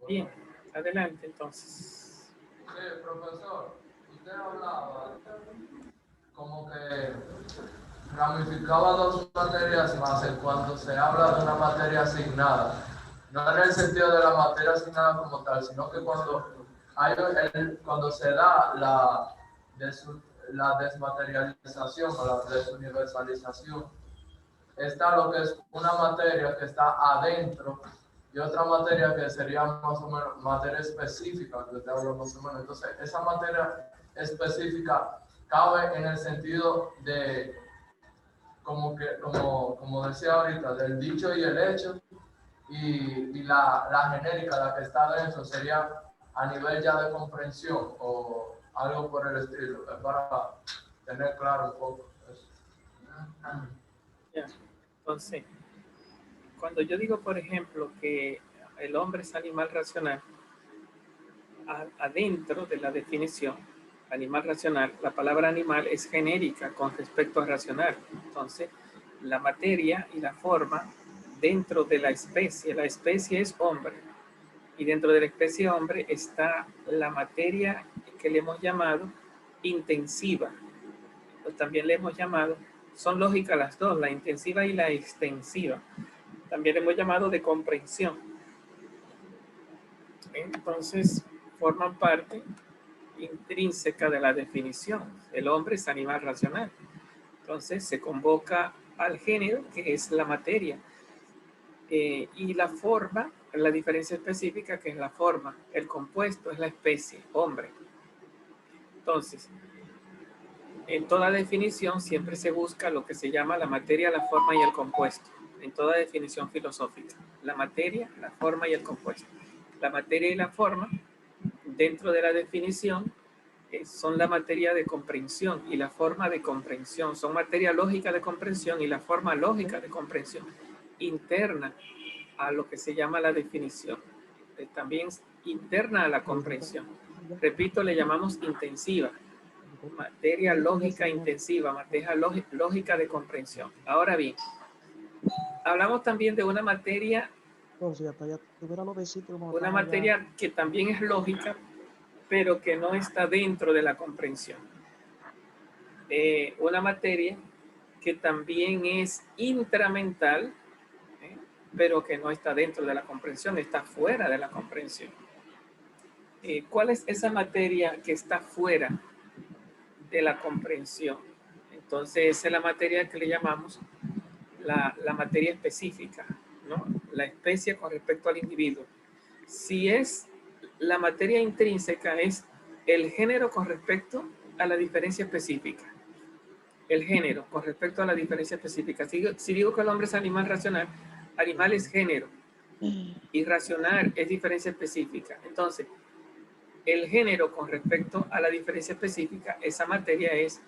Bien, adelante entonces. Sí, profesor, usted hablaba como que ramificaba dos materias más en cuanto se habla de una materia asignada. No en el sentido de la materia asignada como tal, sino que cuando se da la desmaterialización o la desuniversalización, está lo que es una materia que está adentro y otra materia que sería más o menos materia específica, que te hablo más o menos. Entonces, esa materia específica cabe en el sentido de, como decía ahorita, del dicho y el hecho, y la genérica, la que está adentro, sería a nivel ya de comprensión o algo por el estilo, para tener claro un poco eso. Ya. Entonces, cuando yo digo, por ejemplo, que el hombre es animal racional, adentro de la definición, animal racional, la palabra animal es genérica con respecto a racional. Entonces, la materia y la forma dentro de la especie es hombre, y dentro de la especie hombre está la materia que le hemos llamado intensiva, o también le hemos llamado, son lógicas las dos, la intensiva y la extensiva. También le hemos llamado de comprensión. Entonces, forman parte intrínseca de la definición. El hombre es animal racional. Entonces, se convoca al género, que es la materia, y la forma, la diferencia específica, que es la forma. El compuesto es la especie, hombre. Entonces, en toda definición siempre se busca lo que se llama la materia, la forma y el compuesto. En toda definición filosófica. La materia, la forma y el compuesto. La materia y la forma, dentro de la definición, son la materia de comprensión y la forma de comprensión. Son materia lógica de comprensión y la forma lógica de comprensión interna a lo que se llama la definición. También interna a la comprensión. Repito, le llamamos intensiva. Materia lógica intensiva, materia lógica de comprensión. Ahora bien, hablamos también de una materia que también es lógica, pero que no está dentro de la comprensión. Una materia que también es intramental, pero que no está dentro de la comprensión, está fuera de la comprensión. ¿Cuál es esa materia que está fuera de la comprensión? Entonces, esa es la materia que le llamamos la materia específica, ¿no? La especie con respecto al individuo. Si es la materia intrínseca, es el género con respecto a la diferencia específica. El género con respecto a la diferencia específica. Si digo que el hombre es animal racional, animal es género y racional es diferencia específica. Entonces, el género con respecto a la diferencia específica, esa materia es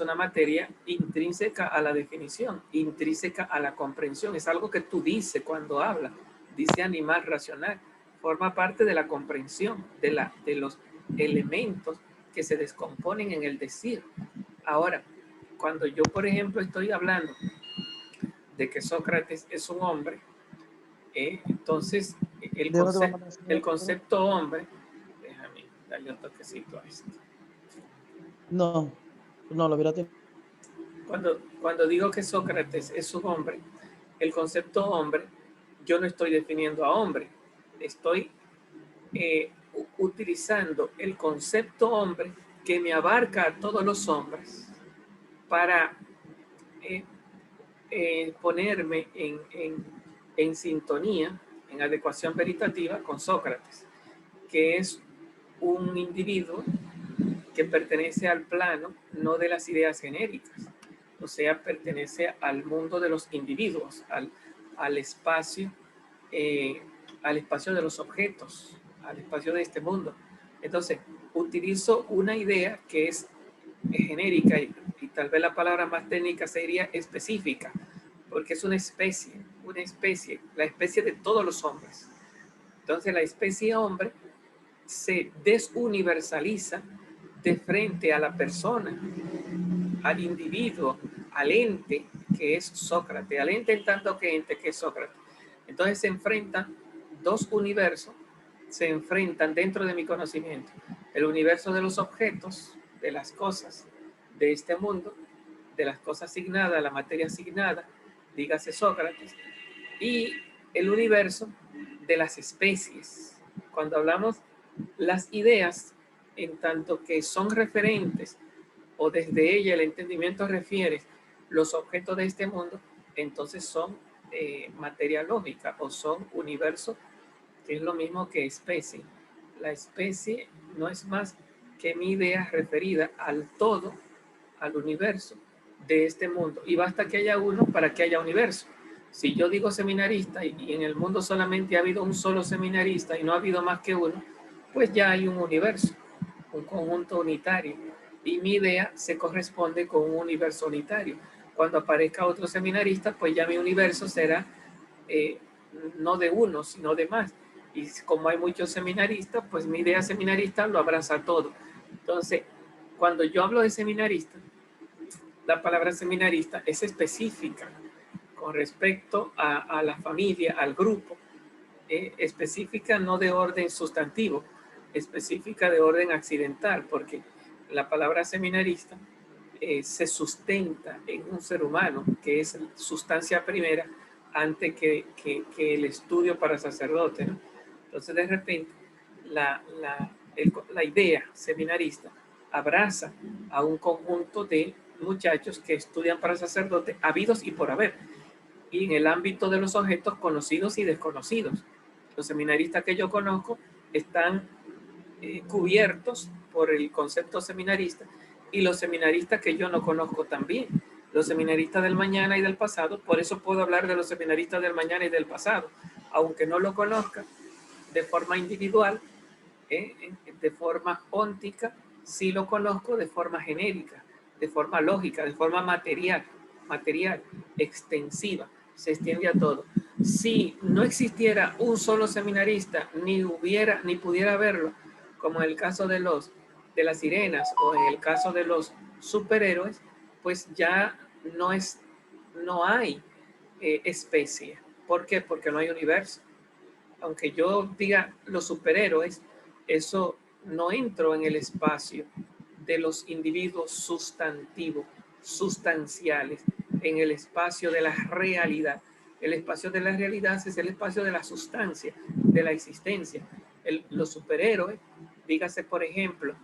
una materia intrínseca a la definición, intrínseca a la comprensión. Es algo que tú dices cuando hablas. Dice animal racional. Forma parte de la comprensión, de los elementos que se descomponen en el decir. Ahora, cuando yo, por ejemplo, estoy hablando de que Sócrates es un hombre, entonces el concepto hombre, déjame darle un toquecito a esto. No, lo hubiera tenido. Cuando digo que Sócrates es un hombre, el concepto hombre, yo no estoy definiendo a hombre, estoy utilizando el concepto hombre que me abarca a todos los hombres para ponerme en sintonía, en adecuación veritativa con Sócrates, que es un individuo que pertenece al plano no de las ideas genéricas, o sea, pertenece al mundo de los individuos, al espacio de los objetos, al espacio de este mundo. Entonces, utilizo una idea que es genérica y tal vez la palabra más técnica sería específica, porque es una especie, la especie de todos los hombres. Entonces, la especie hombre se desuniversaliza de frente a la persona, al individuo, al ente que es Sócrates, al ente en tanto que ente que es Sócrates. Entonces se enfrentan dos universos, se enfrentan dentro de mi conocimiento. El universo de los objetos, de las cosas, de este mundo, de las cosas asignadas, la materia asignada, dígase Sócrates, y el universo de las especies. Cuando hablamos las ideas, en tanto que son referentes o desde ella el entendimiento refiere los objetos de este mundo, entonces son materia lógica o son universo, que es lo mismo que especie. La especie no es más que mi idea referida al todo, al universo de este mundo. Y basta que haya uno para que haya universo. Si yo digo seminarista y en el mundo solamente ha habido un solo seminarista y no ha habido más que uno, pues ya hay un universo, un conjunto unitario. Y mi idea se corresponde con un universo unitario. Cuando aparezca otro seminarista, pues ya mi universo será no de uno, sino de más. Y como hay muchos seminaristas, pues mi idea seminarista lo abraza todo. Entonces, cuando yo hablo de seminarista, la palabra seminarista es específica con respecto a la familia, al grupo, específica no de orden sustantivo, específica de orden accidental, porque la palabra seminarista se sustenta en un ser humano, que es sustancia primera antes que el estudio para sacerdote, ¿no? Entonces, de repente, la idea seminarista abraza a un conjunto de muchachos que estudian para sacerdote, habidos y por haber, y en el ámbito de los objetos conocidos y desconocidos. Los seminaristas que yo conozco están cubiertos por el concepto seminarista, y los seminaristas que yo no conozco también. Los seminaristas del mañana y del pasado, por eso puedo hablar de los seminaristas del mañana y del pasado, aunque no lo conozca de forma individual, de forma óntica, sí lo conozco de forma genérica, de forma lógica, de forma material, extensiva, se extiende a todo. Si no existiera un solo seminarista, ni pudiera haberlo, como en el caso de las sirenas o en el caso de los superhéroes, pues ya no hay especie. ¿Por qué? Porque no hay universo. Aunque yo diga los superhéroes, eso no entro en el espacio de los individuos sustantivos, sustanciales, en el espacio de la realidad. El espacio de la realidad es el espacio de la sustancia, de la existencia. Los superhéroes, dígase por ejemplo,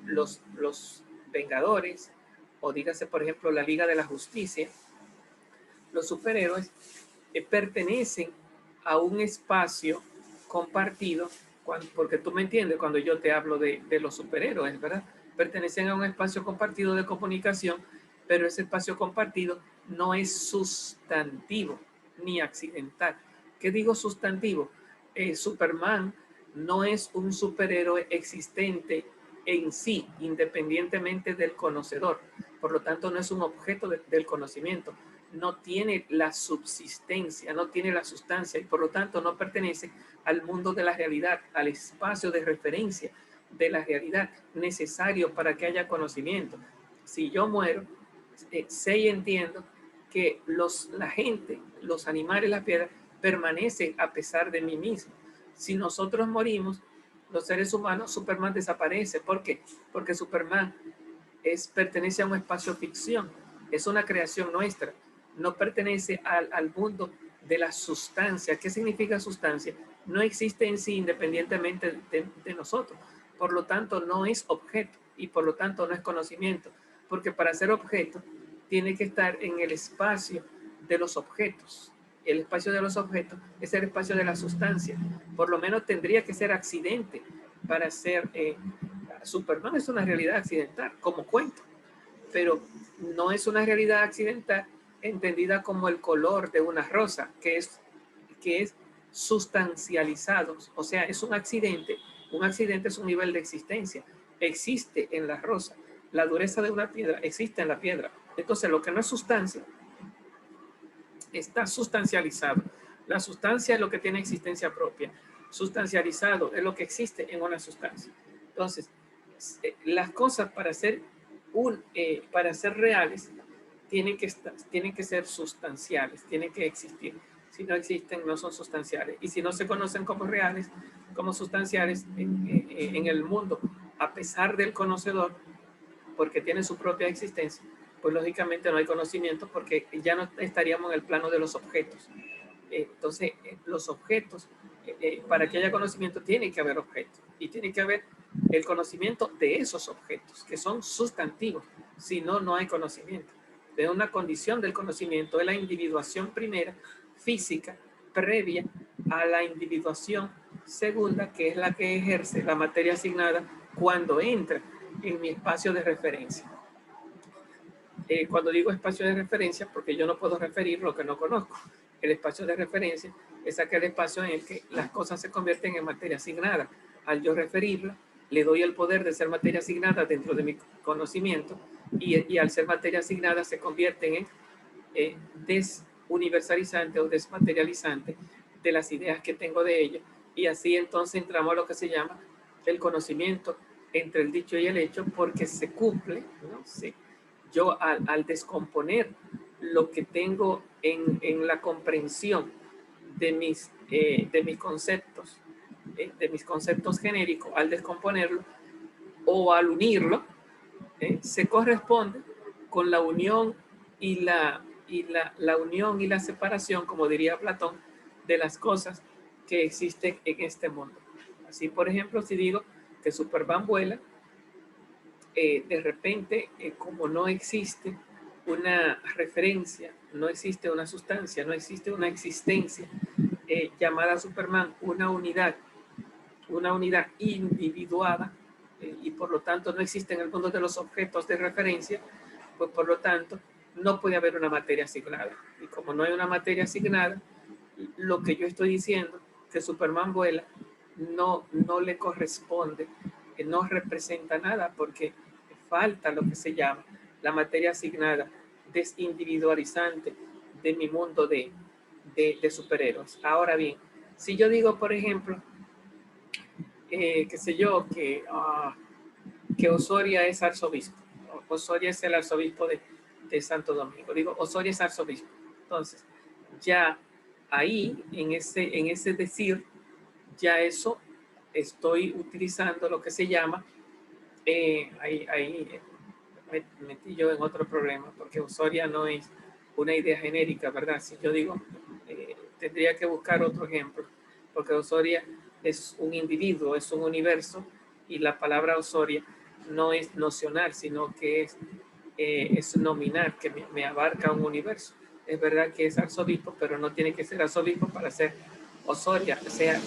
los Vengadores, o dígase por ejemplo la Liga de la Justicia, los superhéroes pertenecen a un espacio compartido, porque tú me entiendes cuando yo te hablo de los superhéroes, ¿verdad? Pertenecen a un espacio compartido de comunicación, pero ese espacio compartido no es sustantivo ni accidental. ¿Qué digo sustantivo? Superman no es un superhéroe existente en sí, independientemente del conocedor. Por lo tanto, no es un objeto del conocimiento. No tiene la subsistencia, no tiene la sustancia y por lo tanto no pertenece al mundo de la realidad, al espacio de referencia de la realidad necesario para que haya conocimiento. Si yo muero, sé y entiendo que la gente, los animales, las piedras, permanecen a pesar de mí mismo. Si nosotros morimos, los seres humanos, Superman desaparece. ¿Por qué? Porque Superman pertenece a un espacio ficción, es una creación nuestra, no pertenece al mundo de la sustancia. ¿Qué significa sustancia? No existe en sí independientemente de nosotros. Por lo tanto, no es objeto y por lo tanto no es conocimiento, porque para ser objeto tiene que estar en el espacio de los objetos. El espacio de los objetos es el espacio de la sustancia. Por lo menos tendría que ser accidente para ser Superman es una realidad accidental, como cuento, pero no es una realidad accidental entendida como el color de una rosa, que es sustancializado, o sea, es un accidente. Un accidente es un nivel de existencia, existe en la rosa. La dureza de una piedra existe en la piedra. Entonces, lo que no es sustancia está sustancializado. La sustancia es lo que tiene existencia propia. Sustancializado es lo que existe en una sustancia. Entonces, las cosas para ser reales tienen que ser sustanciales, tienen que existir. Si no existen, no son sustanciales. Y si no se conocen como reales, como sustanciales en el mundo, a pesar del conocedor, porque tiene su propia existencia, pues lógicamente no hay conocimiento porque ya no estaríamos en el plano de los objetos. Entonces, los objetos, para que haya conocimiento tiene que haber objetos y tiene que haber el conocimiento de esos objetos, que son sustantivos. Si no, no hay conocimiento. De una condición del conocimiento es la individuación primera, física, previa a la individuación segunda, que es la que ejerce la materia asignada cuando entra en mi espacio de referencia. Cuando digo espacio de referencia, porque yo no puedo referir lo que no conozco. El espacio de referencia es aquel espacio en el que las cosas se convierten en materia asignada. Al yo referirla, le doy el poder de ser materia asignada dentro de mi conocimiento y al ser materia asignada se convierten en desuniversalizante o desmaterializante de las ideas que tengo de ella. Y así entonces entramos a lo que se llama el conocimiento entre el dicho y el hecho, porque se cumple, ¿no? Sí. Yo al descomponer lo que tengo en la comprensión de mis conceptos, de mis conceptos genéricos, al descomponerlo o al unirlo, se corresponde con la unión y la unión y la separación, como diría Platón, de las cosas que existen en este mundo. Así, por ejemplo, si digo que Superman vuela, de repente, como no existe una referencia, no existe una sustancia, no existe una existencia llamada Superman, una unidad individuada, y por lo tanto no existe en el mundo de los objetos de referencia, pues por lo tanto no puede haber una materia asignada. Y como no hay una materia asignada, lo que yo estoy diciendo, que Superman vuela, no le corresponde, no representa nada, porque falta lo que se llama la materia asignada desindividualizante de mi mundo de superhéroes. Ahora bien, si yo digo, por ejemplo, qué sé yo, que Osoria es arzobispo, Osoria es el arzobispo de Santo Domingo, digo, Osoria es arzobispo. Entonces, ya ahí, en ese decir, ya eso estoy utilizando lo que se llama, ahí me metí yo en otro problema, porque Osoria no es una idea genérica, ¿verdad? Si yo digo, tendría que buscar otro ejemplo, porque Osoria es un individuo, es un universo, y la palabra Osoria no es nocional, sino que es nominal, que me abarca un universo. Es verdad que es arzobispo, pero no tiene que ser arzobispo para ser Osoria. O sea,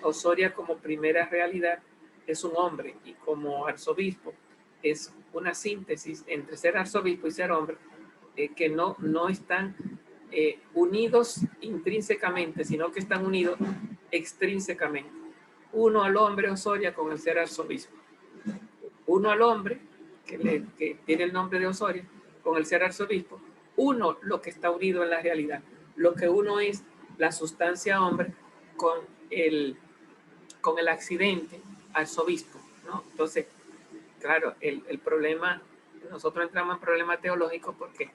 Osoria como primera realidad es un hombre, y como arzobispo es una síntesis entre ser arzobispo y ser hombre, que no están unidos intrínsecamente, sino que están unidos extrínsecamente. Uno al hombre Osoria con el ser arzobispo. Uno al hombre, que tiene el nombre de Osoria, con el ser arzobispo. Uno lo que está unido en la realidad. Lo que uno es la sustancia hombre con el accidente arzobispo, ¿no? Entonces, claro, el problema, nosotros entramos en problema teológico porque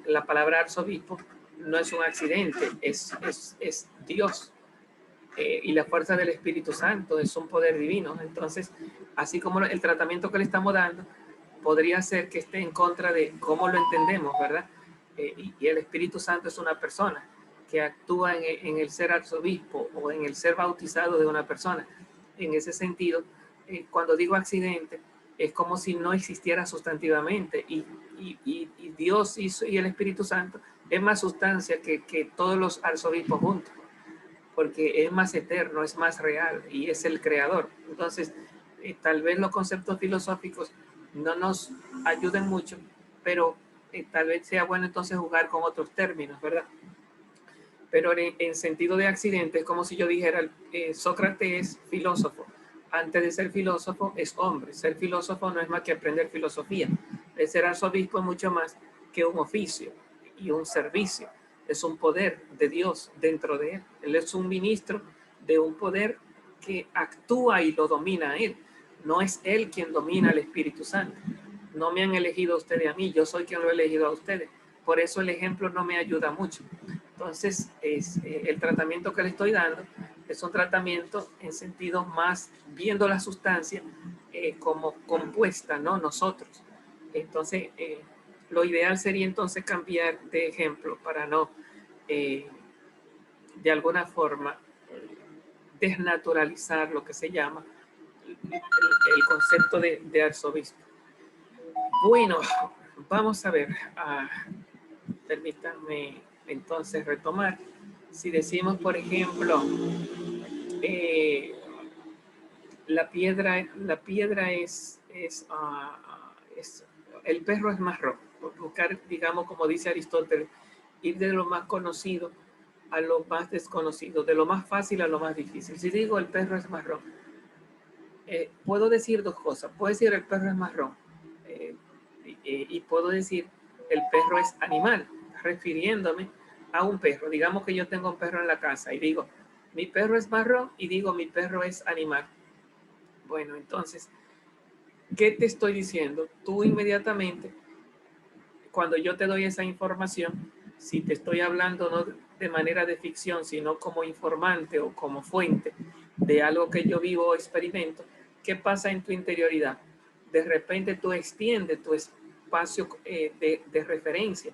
la palabra arzobispo no es un accidente, es Dios, y la fuerza del Espíritu Santo es un poder divino. Entonces, así como el tratamiento que le estamos dando podría ser que esté en contra de cómo lo entendemos, ¿verdad? Y el Espíritu Santo es una persona que actúa en el ser arzobispo o en el ser bautizado de una persona. En ese sentido, cuando digo accidente, es como si no existiera sustantivamente, y Dios y el Espíritu Santo es más sustancia que todos los arzobispos juntos, porque es más eterno, es más real y es el creador. Entonces, tal vez los conceptos filosóficos no nos ayuden mucho, pero tal vez sea bueno entonces jugar con otros términos, ¿verdad? Pero en sentido de accidente, es como si yo dijera, Sócrates es filósofo. Antes de ser filósofo es hombre. Ser filósofo no es más que aprender filosofía. El ser arzobispo es mucho más que un oficio y un servicio. Es un poder de Dios dentro de él. Él es un ministro de un poder que actúa y lo domina a él. No es él quien domina al Espíritu Santo. No me han elegido ustedes a mí, yo soy quien lo he elegido a ustedes. Por eso el ejemplo no me ayuda mucho. Entonces, el tratamiento que le estoy dando es un tratamiento en sentido más viendo la sustancia como compuesta, ¿no? Nosotros. Entonces, lo ideal sería entonces cambiar de ejemplo para no, de alguna forma, desnaturalizar lo que se llama el concepto de arzobispo. Bueno, vamos a ver. Permítanme entonces retomar. Si decimos, por ejemplo, la piedra es el perro es marrón. Por buscar, digamos, como dice Aristóteles, ir de lo más conocido a lo más desconocido, de lo más fácil a lo más difícil. Si digo el perro es marrón, puedo decir dos cosas. Puedo decir el perro es marrón y puedo decir el perro es animal, refiriéndome a un perro. Digamos que yo tengo un perro en la casa y digo mi perro es marrón y digo mi perro es animal. Bueno, entonces, ¿qué te estoy diciendo? Tú inmediatamente, cuando yo te doy esa información, si te estoy hablando no de manera de ficción, sino como informante o como fuente de algo que yo vivo o experimento, ¿qué pasa en tu interioridad? De repente tú extiendes tu espacio de referencia.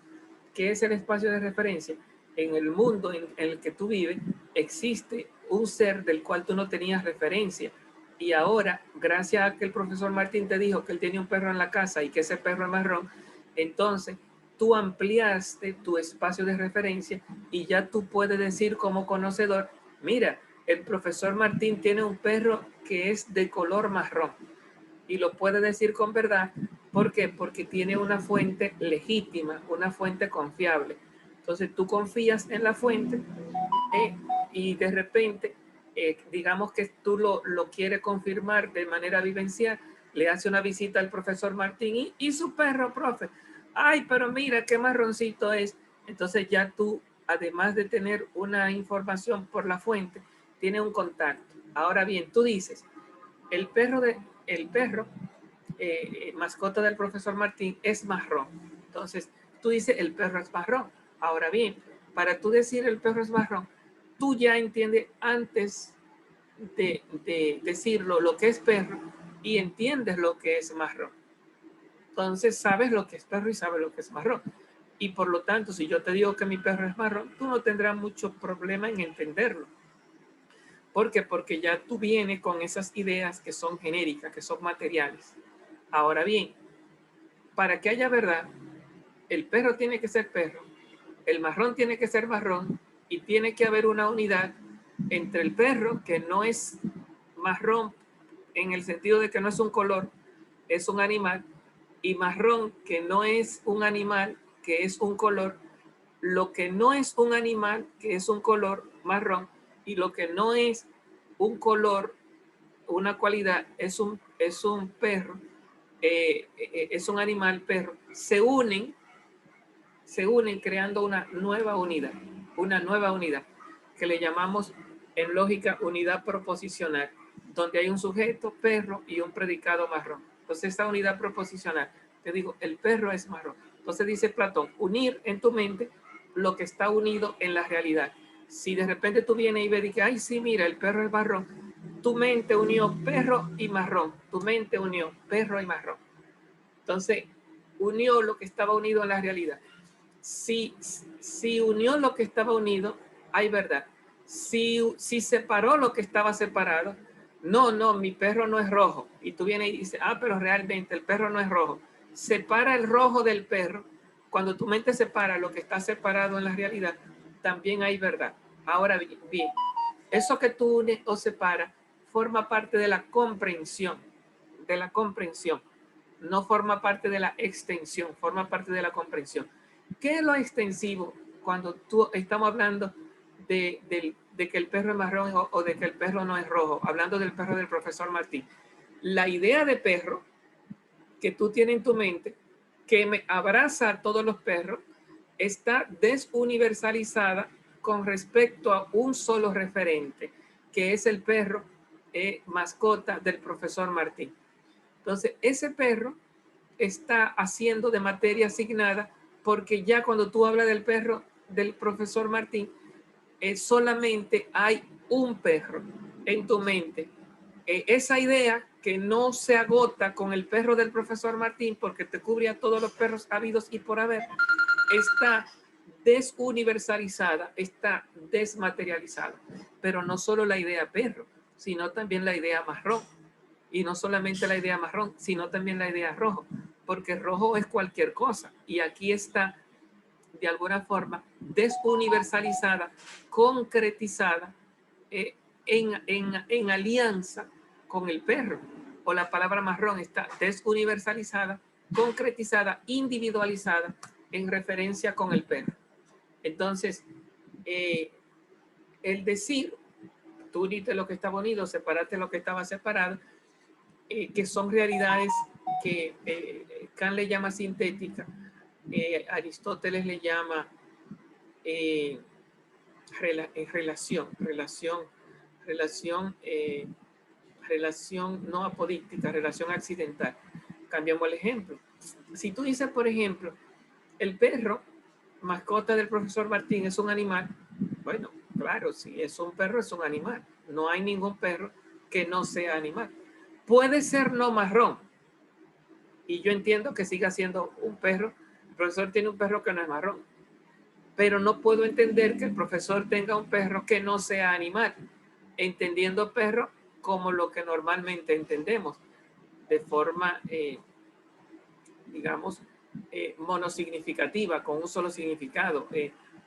¿Qué es el espacio de referencia? En el mundo en el que tú vives existe un ser del cual tú no tenías referencia. Y ahora, gracias a que el profesor Martín te dijo que él tenía un perro en la casa y que ese perro es marrón, entonces tú ampliaste tu espacio de referencia y ya tú puedes decir como conocedor, mira, el profesor Martín tiene un perro que es de color marrón. Y lo puede decir con verdad. ¿Por qué? Porque tiene una fuente legítima, una fuente confiable. Entonces tú confías en la fuente y de repente, digamos que tú lo quieres confirmar de manera vivencial, le hace una visita al profesor Martín y su perro, profe. Ay, pero mira qué marroncito es. Entonces ya tú, además de tener una información por la fuente, tiene un contacto. Ahora bien, tú dices, el perro mascota del profesor Martín es marrón. Entonces, tú dices el perro es marrón. Ahora bien, para tú decir el perro es marrón, tú ya entiendes antes de decirlo lo que es perro y entiendes lo que es marrón. Entonces, sabes lo que es perro y sabes lo que es marrón. Y por lo tanto, si yo te digo que mi perro es marrón, tú no tendrás mucho problema en entenderlo. ¿Por qué? Porque ya tú vienes con esas ideas que son genéricas, que son materiales. Ahora bien, para que haya verdad, el perro tiene que ser perro, el marrón tiene que ser marrón y tiene que haber una unidad entre el perro, que no es marrón en el sentido de que no es un color, es un animal, y marrón, que no es un animal, que es un color, lo que no es un animal, que es un color marrón, y lo que no es un color, una cualidad, es un perro, es un animal perro, se unen creando una nueva unidad que le llamamos en lógica unidad proposicional, donde hay un sujeto perro y un predicado marrón. Entonces esta unidad proposicional, te digo, el perro es marrón. Entonces dice Platón, unir en tu mente lo que está unido en la realidad. Si de repente tú vienes y ves y dices, ay sí, mira, el perro es marrón, tu mente unió perro y marrón, tu mente unió perro y marrón. Entonces unió lo que estaba unido en la realidad. Si unió lo que estaba unido, hay verdad. Si separó lo que estaba separado, no, mi perro no es rojo. Y tú vienes y dices, pero realmente el perro no es rojo. Separa el rojo del perro. Cuando tu mente separa lo que está separado en la realidad, también hay verdad. Ahora bien, eso que tú unes o separas forma parte de la comprensión, no forma parte de la extensión, forma parte de la comprensión. ¿Qué es lo extensivo cuando tú estamos hablando de que el perro es marrón o de que el perro no es rojo? Hablando del perro del profesor Martín. La idea de perro que tú tienes en tu mente, que me abraza a todos los perros, está desuniversalizada con respecto a un solo referente, que es el perro mascota del profesor Martín. Entonces, ese perro está haciendo de materia asignada porque ya cuando tú hablas del perro, del profesor Martín, solamente hay un perro en tu mente. Esa idea que no se agota con el perro del profesor Martín, porque te cubre a todos los perros habidos y por haber, está desuniversalizada, está desmaterializada. Pero no solo la idea perro, sino también la idea marrón. Y no solamente la idea marrón, sino también la idea rojo, porque rojo es cualquier cosa. Y aquí está, de alguna forma, desuniversalizada, concretizada, en alianza con el perro. O la palabra marrón está desuniversalizada, concretizada, individualizada en referencia con el perro. Entonces, el decir, tú uniste lo que estaba unido, separaste lo que estaba separado, que son realidades que Kant le llama sintética, Aristóteles le llama relación no apodíctica, relación accidental. Cambiamos el ejemplo. Si tú dices, por ejemplo, el perro, mascota del profesor Martín, es un animal, bueno, claro, si es un perro, es un animal. No hay ningún perro que no sea animal. Puede ser no marrón, y yo entiendo que siga siendo un perro. El profesor tiene un perro que no es marrón, pero no puedo entender que el profesor tenga un perro que no sea animal, entendiendo perro como lo que normalmente entendemos, de forma, digamos, monosignificativa, con un solo significado,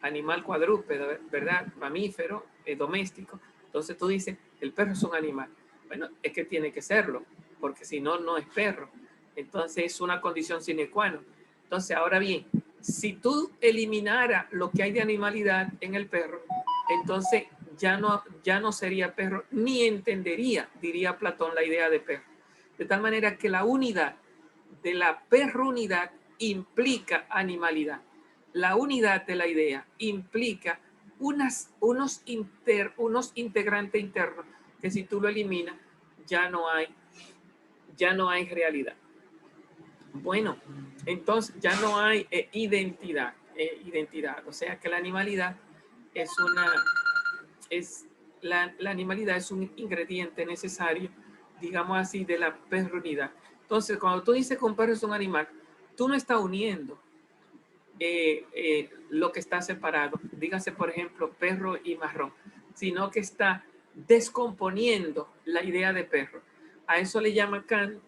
animal cuadrúpedo, ¿verdad? Mamífero, doméstico. Entonces tú dices, el perro es un animal. Bueno, es que tiene que serlo, porque si no, no es perro. Entonces es una condición sine qua non. Entonces, ahora bien, si tú eliminara lo que hay de animalidad en el perro, entonces ya no sería perro, ni entendería, diría Platón, la idea de perro. De tal manera que la unidad de la perrunidad implica animalidad. La unidad de la idea implica unos integrantes internos que si tú lo eliminas ya no hay realidad. Bueno, entonces ya no hay identidad. O sea que la animalidad la animalidad es un ingrediente necesario, digamos así, de la perrunidad. Entonces, cuando tú dices que un perro es un animal, tú no estás uniendo lo que está separado, dígase por ejemplo perro y marrón, sino que está descomponiendo la idea de perro. A eso le llama Kant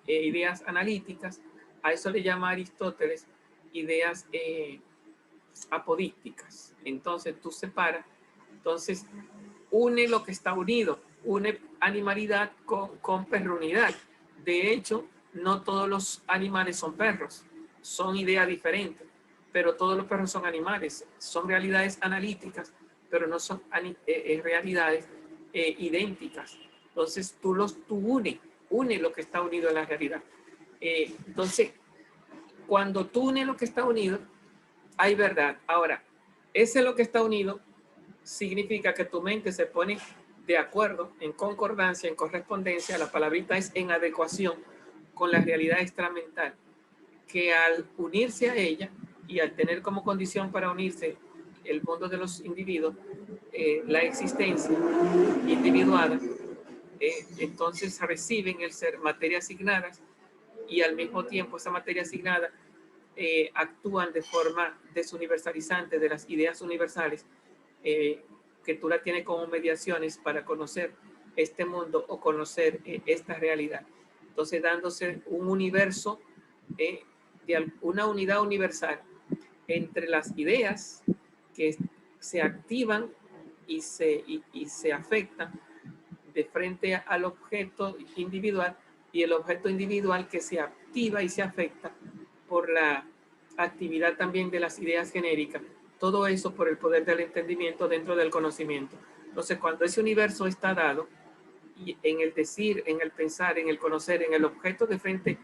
ideas analíticas, a eso le llama Aristóteles ideas apodícticas. Entonces tú separas, entonces une lo que está unido, une animalidad con perrunidad. De hecho, no todos los animales son perros, son ideas diferentes, pero todos los perros son animales, son realidades analíticas, pero no son realidades idénticas. Entonces tú une lo que está unido en la realidad. Entonces, cuando tú unes lo que está unido, hay verdad. Ahora, ese lo que está unido significa que tu mente se pone de acuerdo, en concordancia, en correspondencia, la palabrita es en adecuación con la realidad extramental, que al unirse a ella y al tener como condición para unirse el mundo de los individuos, la existencia individuada, entonces reciben el ser materia asignadas y al mismo tiempo esa materia asignada actúan de forma desuniversalizante de las ideas universales, que tú la tienes como mediaciones para conocer este mundo o conocer esta realidad. Entonces, dándose un universo, de una unidad universal entre las ideas que se activan y se afectan de frente al objeto individual, y el objeto individual que se activa y se afecta por la actividad también de las ideas genéricas. Todo eso por el poder del entendimiento dentro del conocimiento. Entonces, cuando ese universo está dado, y en el decir, en el pensar, en el conocer, en el objeto de frente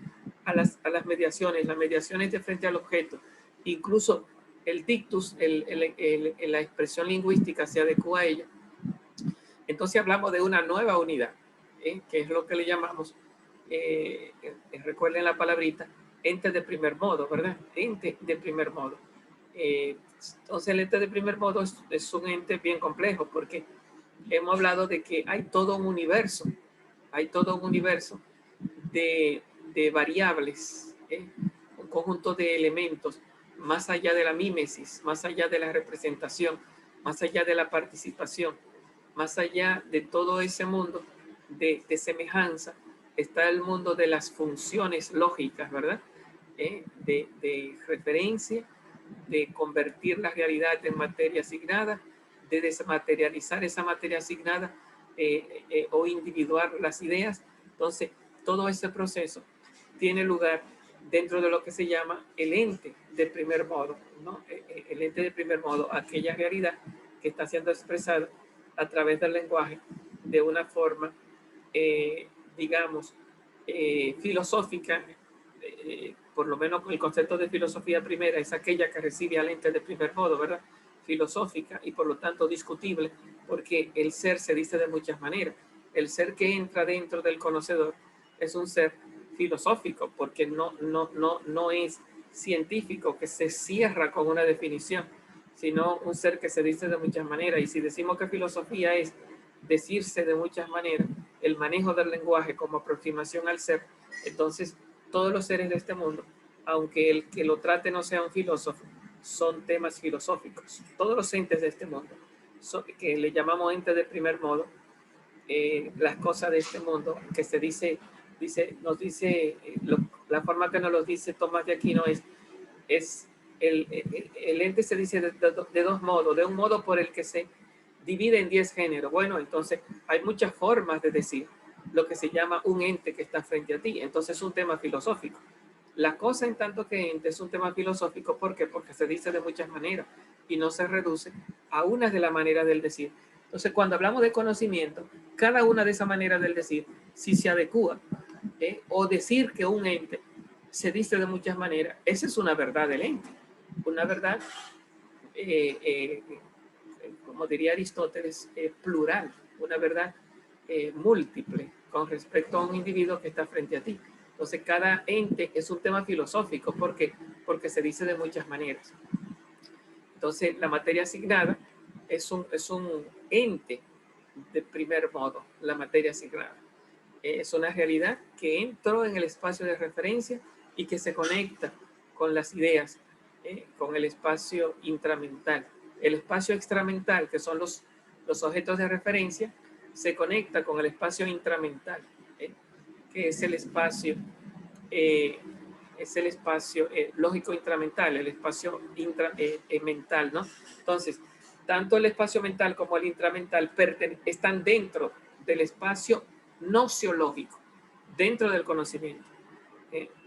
a las mediaciones, las mediaciones de frente al objeto, incluso el dictus, la expresión lingüística se adecua a ella. Entonces hablamos de una nueva unidad, que es lo que le llamamos, recuerden la palabrita, ente de primer modo, ¿verdad? Ente de primer modo. Entonces el ente de primer modo es un ente bien complejo porque hemos hablado de que hay todo un universo de variables, un conjunto de elementos, más allá de la mímesis, más allá de la representación, más allá de la participación, más allá de todo ese mundo de semejanza, está el mundo de las funciones lógicas, ¿verdad? De referencia, de convertir la realidad en materia asignada, de desmaterializar esa materia asignada o individuar las ideas. Entonces, todo ese proceso tiene lugar dentro de lo que se llama el ente de primer modo, ¿no? El ente de primer modo, aquella realidad que está siendo expresada a través del lenguaje de una forma, digamos, filosófica. Por lo menos el concepto de filosofía primera es aquella que recibe al ente de primer modo, ¿verdad? Filosófica y por lo tanto discutible, porque el ser se dice de muchas maneras. El ser que entra dentro del conocedor es un ser filosófico, porque no es científico, que se cierra con una definición, sino un ser que se dice de muchas maneras. Y si decimos que filosofía es decirse de muchas maneras, el manejo del lenguaje como aproximación al ser, entonces todos los seres de este mundo, aunque el que lo trate no sea un filósofo, son temas filosóficos. Todos los entes de este mundo, que le llamamos entes de primer modo, las cosas de este mundo, que se nos dice, la forma que nos lo dice Tomás de Aquino es el ente se dice de dos modos, de un modo por el que se divide en 10 géneros. Bueno, entonces hay muchas formas de decir lo que se llama un ente que está frente a ti. Entonces es un tema filosófico. La cosa en tanto que ente es un tema filosófico, ¿por qué? Porque se dice de muchas maneras y no se reduce a una de las maneras del decir. Entonces, cuando hablamos de conocimiento, cada una de esas maneras del decir, si se adecua, o decir que un ente se dice de muchas maneras, esa es una verdad del ente. Una verdad, como diría Aristóteles, plural, una verdad múltiple con respecto a un individuo que está frente a ti. Entonces, cada ente es un tema filosófico. ¿Por qué? Porque se dice de muchas maneras. Entonces, la materia asignada es un ente de primer modo, la materia asignada. Es una realidad que entró en el espacio de referencia y que se conecta con las ideas, con el espacio intramental. El espacio extramental, que son los objetos de referencia, se conecta con el espacio intramental, que es el espacio lógico intramental, el espacio mental, ¿no? Entonces, tanto el espacio mental como el intramental están dentro del espacio nociológico, dentro del conocimiento,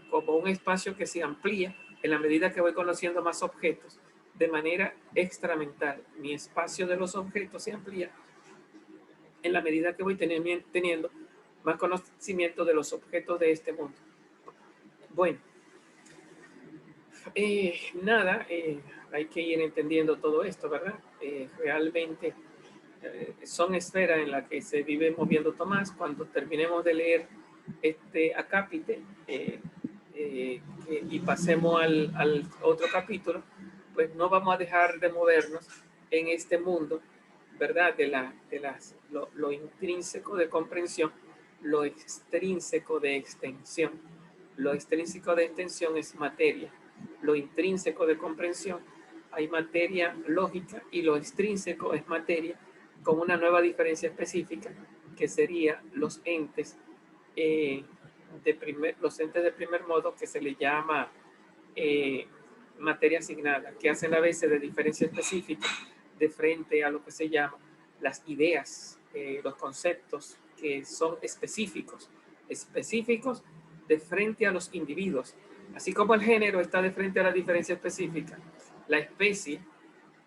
como un espacio que se amplía en la medida que voy conociendo más objetos de manera extramental. Mi espacio de los objetos se amplía en la medida que voy teniendo más conocimiento de los objetos de este mundo. Bueno, nada, hay que ir entendiendo todo esto, ¿verdad? Realmente son esferas en las que se vive moviendo Tomás. Cuando terminemos de leer este acápite y pasemos al otro capítulo, pues no vamos a dejar de movernos en este mundo, ¿verdad? Lo intrínseco de comprensión, lo extrínseco de extensión. Lo extrínseco de extensión es materia. Lo intrínseco de comprensión, hay materia lógica, y lo extrínseco es materia con una nueva diferencia específica, que sería los entes los entes de primer modo, que se le llama materia asignada, que hacen a veces de diferencia específica de frente a lo que se llama las ideas, los conceptos que son específicos de frente a los individuos. Así como el género está de frente a la diferencia específica, la especie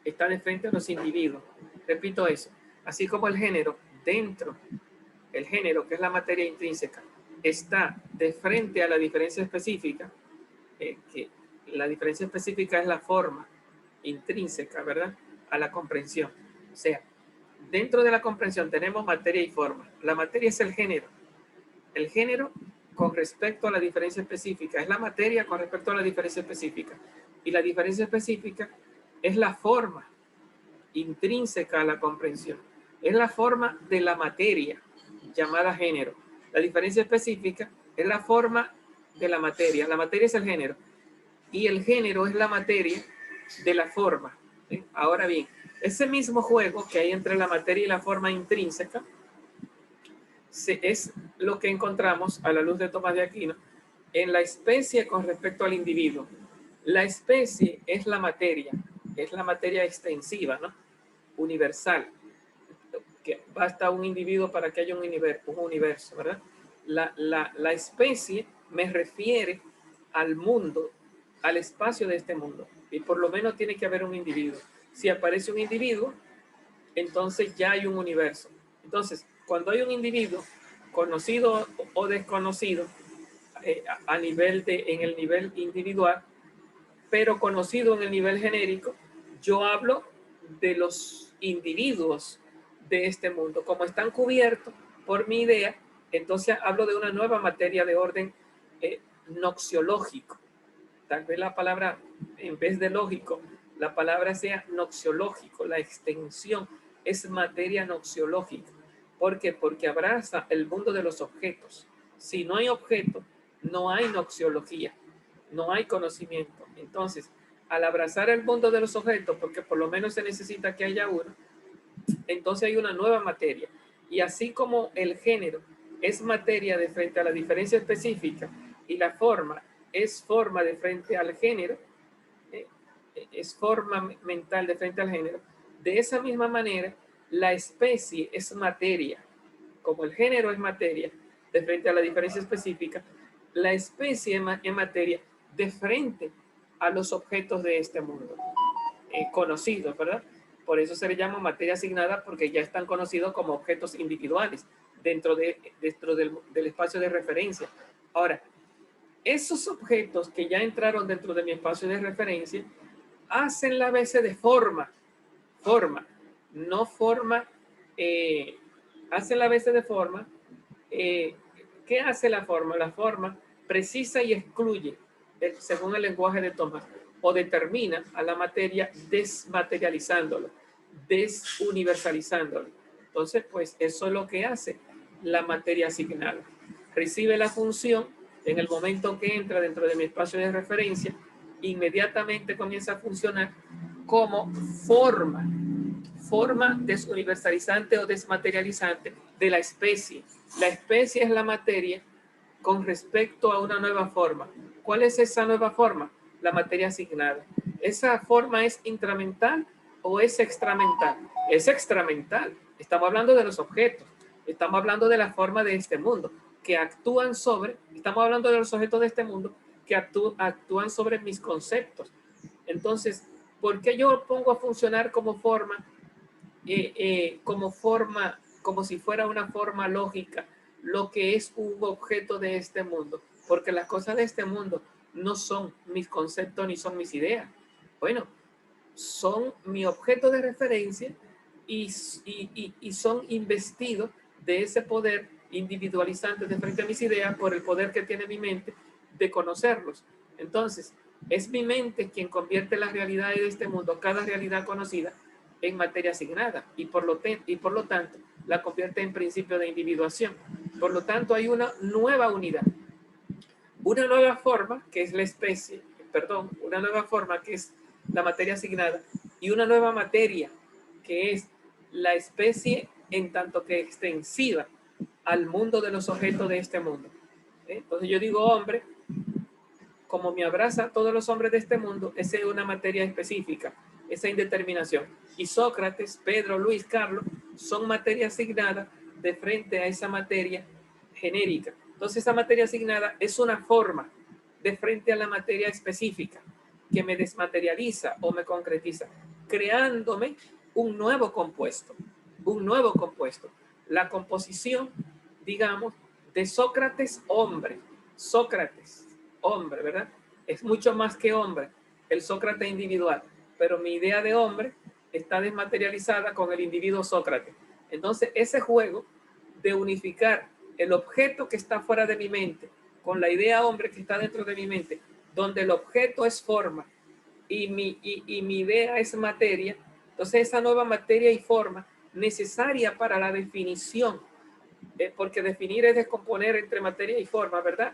está de frente a los individuos. Repito eso. Así como el género, el género, que es la materia intrínseca, está de frente a la diferencia específica, que la diferencia específica es la forma intrínseca, ¿verdad? A la comprensión. O sea, dentro de la comprensión tenemos materia y forma. La materia es el género. El género con respecto a la diferencia específica es la materia con respecto a la diferencia específica. Y la diferencia específica es la forma intrínseca a la comprensión. Es la forma de la materia llamada género. La diferencia específica es la forma de la materia. La materia es el género y el género es la materia de la forma. ¿Sí? Ahora bien, ese mismo juego que hay entre la materia y la forma intrínseca es lo que encontramos a la luz de Tomás de Aquino en la especie con respecto al individuo. La especie es la materia extensiva, ¿no? Universal, que basta un individuo para que haya un universo, ¿verdad? La especie me refiere al mundo, al espacio de este mundo, y por lo menos tiene que haber un individuo. Si aparece un individuo, entonces ya hay un universo. Entonces, cuando hay un individuo, conocido o desconocido, en el nivel individual, pero conocido en el nivel genérico, yo hablo de los individuos de este mundo. Como están cubiertos por mi idea, entonces hablo de una nueva materia de orden noxiológico. Tal vez la palabra, en vez de lógico, la palabra sea noxiológico, la extensión es materia noxiológica. ¿Por qué? Porque abraza el mundo de los objetos. Si no hay objeto, no hay noxiología, no hay conocimiento. Entonces, al abrazar el mundo de los objetos, porque por lo menos se necesita que haya uno, entonces hay una nueva materia. Y así como el género es materia de frente a la diferencia específica y la forma es forma de frente al género, es forma mental de frente al género, de esa misma manera la especie es materia. Como el género es materia de frente a la diferencia específica, la especie es materia de frente a los objetos de este mundo, conocidos, ¿verdad? Por eso se le llama materia asignada, porque ya están conocidos como objetos individuales dentro del espacio de referencia. Ahora, esos objetos que ya entraron dentro de mi espacio de referencia hacen la base de forma, no forma, hacen la base de forma. ¿Qué hace la forma? La forma precisa y excluye, según el lenguaje de Tomás, o determina a la materia desmaterializándolo, desuniversalizándolo. Entonces, pues eso es lo que hace la materia asignada. Recibe la función en el momento que entra dentro de mi espacio de referencia, inmediatamente comienza a funcionar como forma desuniversalizante o desmaterializante de la especie. La especie es la materia con respecto a una nueva forma. ¿Cuál es esa nueva forma? La materia asignada. ¿Esa forma es intramental o es extramental? Es extramental. Estamos hablando de los objetos. Estamos hablando de la forma de este mundo que actúan sobre, estamos hablando de los objetos de este mundo que actúan sobre mis conceptos. Entonces, ¿por qué yo pongo a funcionar como forma, como si fuera una forma lógica, lo que es un objeto de este mundo? Porque las cosas de este mundo no son mis conceptos ni son mis ideas. Bueno, son mi objeto de referencia y son investidos de ese poder individualizante de frente a mis ideas por el poder que tiene mi mente de conocerlos. Entonces, es mi mente quien convierte las realidades de este mundo, cada realidad conocida, en materia asignada y por lo tanto la convierte en principio de individuación. Por lo tanto, hay una nueva unidad, una nueva forma que es la especie, una nueva forma que es la materia asignada y una nueva materia que es la especie en tanto que extensiva al mundo de los objetos de este mundo. Entonces yo digo hombre, como me abraza a todos los hombres de este mundo, esa es una materia específica, esa indeterminación. Y Sócrates, Pedro, Luis, Carlos son materia asignada de frente a esa materia genérica. Entonces esa materia asignada es una forma de frente a la materia específica que me desmaterializa o me concretiza, creándome un nuevo compuesto. La composición, digamos, de Sócrates hombre. Sócrates hombre, ¿verdad? Es mucho más que hombre, el Sócrates individual, pero mi idea de hombre está desmaterializada con el individuo Sócrates. Entonces, ese juego de unificar el objeto que está fuera de mi mente con la idea hombre que está dentro de mi mente, donde el objeto es forma y mi idea es materia, entonces esa nueva materia y forma necesaria para la definición, porque definir es descomponer entre materia y forma, ¿verdad?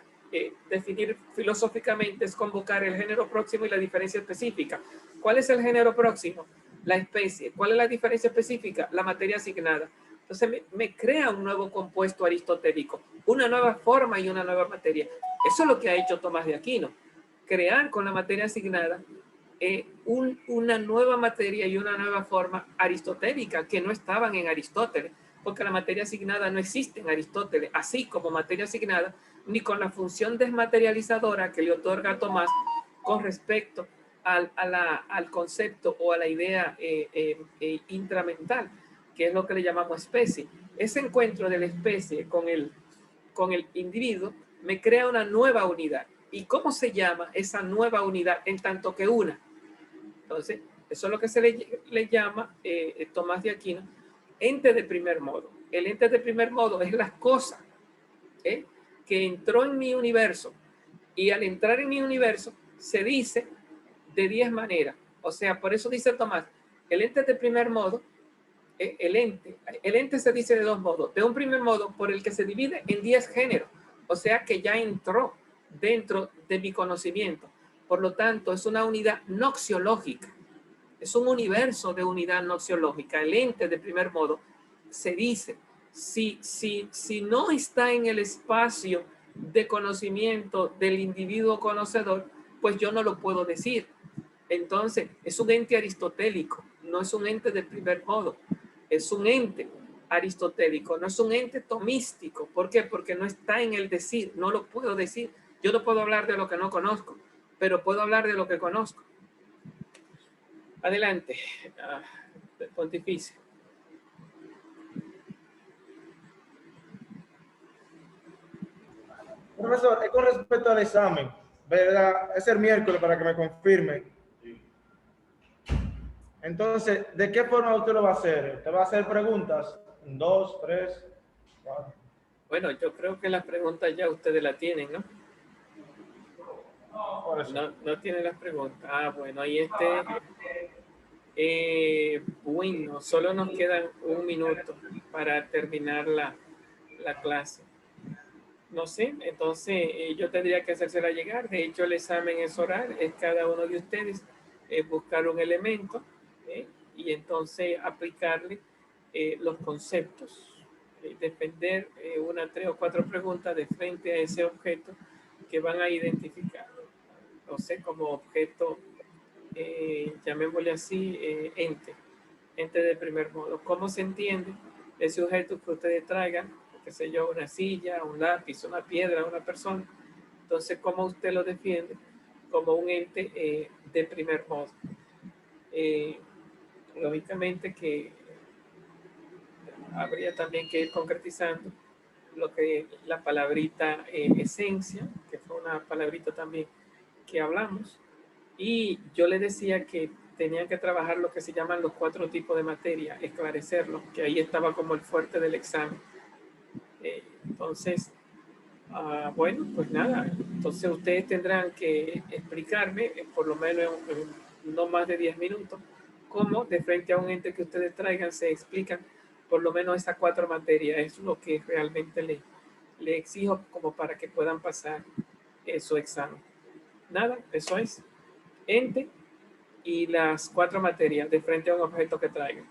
Definir filosóficamente es convocar el género próximo y la diferencia específica. ¿Cuál es el género próximo? La especie. ¿Cuál es la diferencia específica? La materia asignada. Entonces me crea un nuevo compuesto aristotélico, una nueva forma y una nueva materia. Eso es lo que ha hecho Tomás de Aquino, crear con la materia asignada una nueva materia y una nueva forma aristotélica que no estaban en Aristóteles, porque la materia asignada no existe en Aristóteles, así como materia asignada, ni con la función desmaterializadora que le otorga a Tomás con respecto al concepto o a la idea intramental, que es lo que le llamamos especie. Ese encuentro de la especie con el individuo me crea una nueva unidad. ¿Y cómo se llama esa nueva unidad en tanto que una? Entonces, eso es lo que se le llama Tomás de Aquino ente de primer modo. El ente de primer modo es la cosa que entró en mi universo, y al entrar en mi universo se dice de 10 maneras. O sea, por eso dice Tomás, el ente de primer modo, el ente se dice de 2 modos. De un primer modo por el que se divide en 10 géneros, o sea que ya entró dentro de mi conocimiento. Por lo tanto, es una unidad noxiológica. Es un universo de unidad noxiológica. El ente de primer modo se dice, si no está en el espacio de conocimiento del individuo conocedor, pues yo no lo puedo decir. Entonces, es un ente aristotélico, no es un ente de primer modo, es un ente aristotélico, no es un ente tomístico. ¿Por qué? Porque no está en el decir, no lo puedo decir. Yo no puedo hablar de lo que no conozco, pero puedo hablar de lo que conozco. Adelante, pontificio. Profesor, es con respecto al examen, ¿verdad? Es el miércoles para que me confirme. Entonces, ¿de qué forma usted lo va a hacer? ¿Te va a hacer preguntas? 2, 3, 4. Bueno, yo creo que las preguntas ya ustedes las tienen, ¿no? No tienen las preguntas. Ah, bueno, ahí bueno, solo nos quedan 1 minuto para terminar la clase. No sé, entonces yo tendría que hacérsela llegar. De hecho, el examen es oral, es cada uno de ustedes buscar un elemento y entonces aplicarle los conceptos, defender 1, 3 o 4 preguntas de frente a ese objeto que van a identificar. No sé, como objeto, llamémosle así, ente de primer modo. ¿Cómo se entiende ese objeto que ustedes traigan? Qué sé yo, una silla, un lápiz, una piedra, una persona. Entonces, ¿cómo usted lo defiende? Como un ente de primer modo. Lógicamente que habría también que ir concretizando lo que la palabrita esencia, que fue una palabrita también que hablamos. Y yo le decía que tenían que trabajar lo que se llaman los 4 tipos de materia, esclarecerlo, que ahí estaba como el fuerte del examen. Entonces, bueno, pues nada, entonces ustedes tendrán que explicarme, por lo menos en no más de 10 minutos, cómo de frente a un ente que ustedes traigan se explican por lo menos esas 4 materias. Es lo que realmente le exijo como para que puedan pasar su examen. Nada, eso es. Ente y las 4 materias de frente a un objeto que traigan.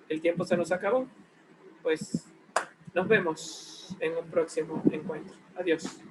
El tiempo se nos acabó. Pues nos vemos en un próximo encuentro. Adiós.